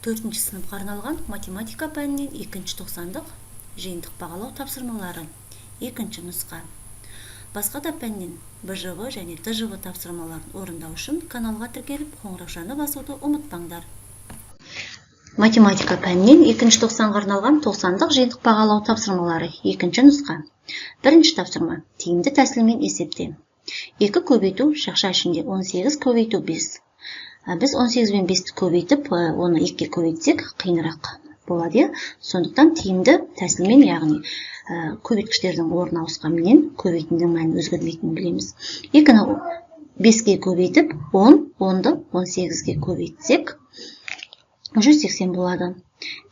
4-ші сыныпқа арналған математика пәнінен 2-ші тоқсандық жиынтық бағалау тапсырмалары. 2-ші нұсқа. Басқа да пәннен БЖВ және ТЖВ тапсырмаларын орындау үшін каналға тіркеліп, қоңыраушаны басуды ұмытпаңдар. Математика пәнінен 2-ші тоқсанға арналған 90-дық жиынтық бағалау тапсырмалары. 2-ші нұсқа. 1-ші тапсырма. Тиімді тәсілмен есепте. 2 көбейту шақша ішінде 18 көбейту 5. Біз 18 мен 5-ті көбейтіп, оны 2-ге көбейтсек қиынырақ болады. Сондықтан тиімді тәсілмен, яғни көбейткіштердің орнына ауысқанмен көбейтіндің мәнін өзгермейтінін білеміз. 2-ні 5-ге көбейтіп, 10-ды 18-ге көбейтсек 180 болады.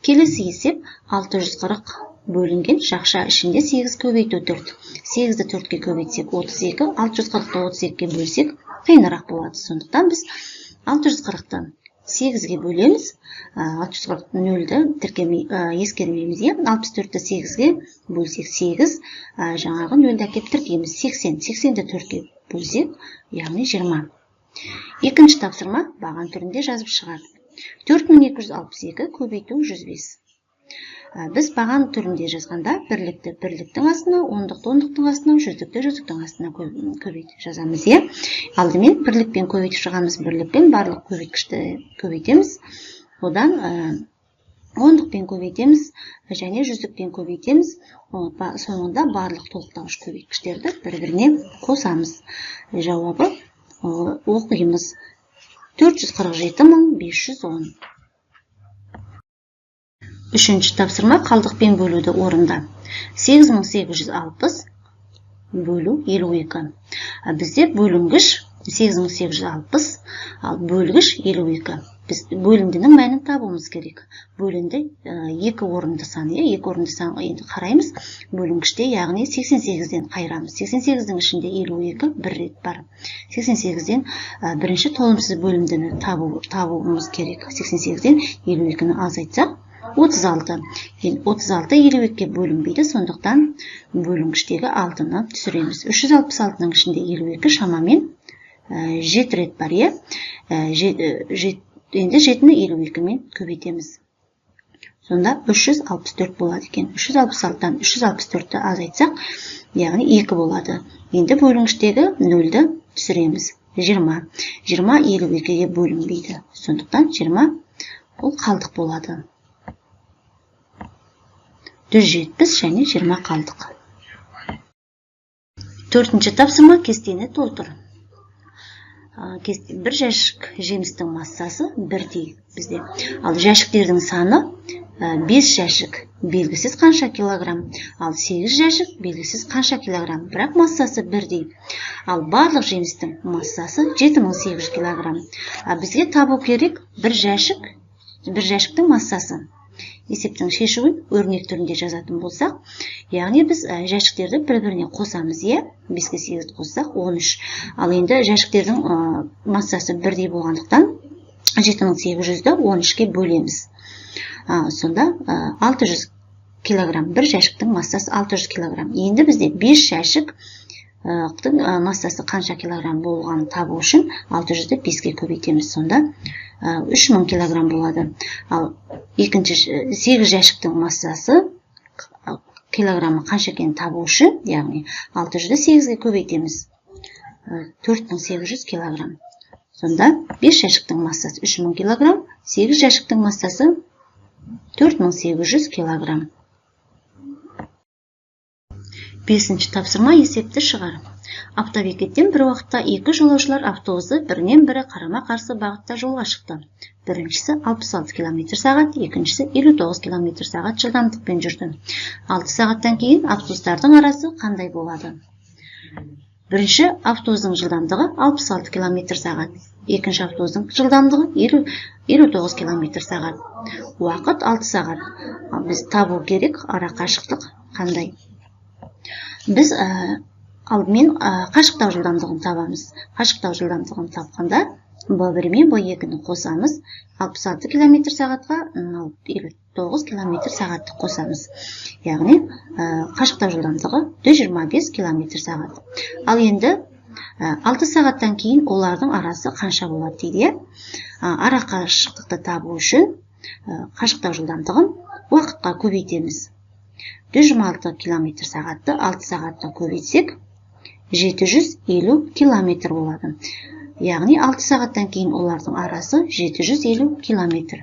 Келесі есеп 640 бөлінген шақша ішінде 8 көбейту 4. 8-ді 4-ге көбейтсек 32, 640-ды 32-ге бөлсек қиынырақ болады. Сондықтан біз 640-ты 8-ге бөлеміз, 640 ескермейміз. 64-ті 8-ге бөлсек 8, жаңағы 0-ді әкеп тіркейміз. 80-ді 4-ге бөлсек, яғни 20. 2-ші тапсырма баған түрінде жазып шығар. 4262 көбейту 105. Біз баған түрінде жазғанда бірлікті бірліктің астына, ондықты ондықтың астына, жүздікті жүздіктің астына көбейтіп жазамыз. Алдымен бірлікпен көбейтіп шығамыз, бірлікпен барлық көбейткішті көбейтеміз. Одан ондықпен көбейтеміз және жүздікпен көбейтеміз. Соңында барлық толықтауыш көбейткіштерді бір-біріне қосамыз. Жауабы оқимыз. 447.510. 3-ші тапсырма қалдықпен бөлуді орында. 8860 бөлу 52. Бізде бөлінгіш 8860, ал бөлгіш 52. Біз бөліндінің мәнін табуымыз керек. Бөлінді 2 орынды сан, 2 орынды сан енді қараймыз. Бөлінгіште, яғни 88-ден қайырамыз. 88-дің ішінде 52 бір рет бар. 88-ден бірінші толымсыз бөлімдіні табуымыз керек. 88-ден 52-ні азайтсақ 36. 36 52-ге бөлінбейді, сондықтан бөлінгіштегі 6-ны түсіреміз. 366-ның ішінде 52 шамамен 7 рет бар. Енді 7-ні 52-мен көбейтеміз. Сонда 364 болады екен. 366-дан 364-ті азайтсақ, яғни 2 болады. Енді бөлінгіштегі 0-ді түсіреміз. 20. 20 52-ге бөлінбейді. Сондықтан 20 ол қалдық болады. 170 және 20 қалдық. 4-ші тапсырма кестені толтыр. Бір жәшік жемістің массасы бірдей бізде. Ал жәшіктердің саны 5 жәшік белгісіз қанша килограмм, ал 8 жәшік белгісіз қанша килограмм, бірақ массасы бірдей. Ал барлық жемістің массасы 7800 килограмм. Бізге табу керек бір жәшіктің массасы. Есептің шешуін өрнек түрінде жазатын болсақ, яғни біз жәшіктерді бір-біріне қосамыз. 5-ке 8-ді қоссақ 13. Ал енді жәшіктердің массасы бірдей болғандықтан 7800-ді 13-ке бөлеміз. Сонда 600 килограмм, бір жәшіктің массасы 600 килограмм. Енді бізде 5 жәшіктің массасы қанша килограмм болғанын табу үшін 600-ді 5-ке көбейтеміз. Сонда 3000 килограмм болады. Ал 8 жәшіктің массасы килограммы қанша екенін табу үшін, яғни 600-ді 8-ге көбейтеміз. 4800 килограмм. Сонда 5 жәшіктің массасы 3000 килограмм, 8 жәшіктің массасы 4800 килограмм. 5-ші тапсырма есепті шығар. Автобекеттен бір уақытта 2 жолаушылар автобусы бірінен бірі қарама-қарсы бағытта жолға шықты. Біріншісі 66 км/сағат, екіншісі 59 км/сағат жылдамдықпен жүрді. 6 сағаттан кейін автобустардың арасы қандай болады? Бірінші автобустың жылдамдығы 66 км/сағат, екінші автобустың жылдамдығы 59 км/сағат. Уақыт 6 сағат. Біз табу керек ара қашықтық қандай? Біз алдымен қашықтау жылдамдығын табамыз. Қашықтау жылдамдығын тапқанда B1 мен B2-ні қосамыз. 66 км/сағатқа 59 км/сағатты қосамыз. Яғни қашықтау жылдамдығы 125 км/сағат. Ал енді 6 сағаттан кейін олардың арасы қанша болады дейді. Ара қашықтықты табу үшін қашықтау жылдамдығын уақытқа көбейтеміз. 126 км сағатты 6 сағатқа көбейтсек, 750 км болады. Яғни 6 сағаттан кейін олардың арасы 750 км.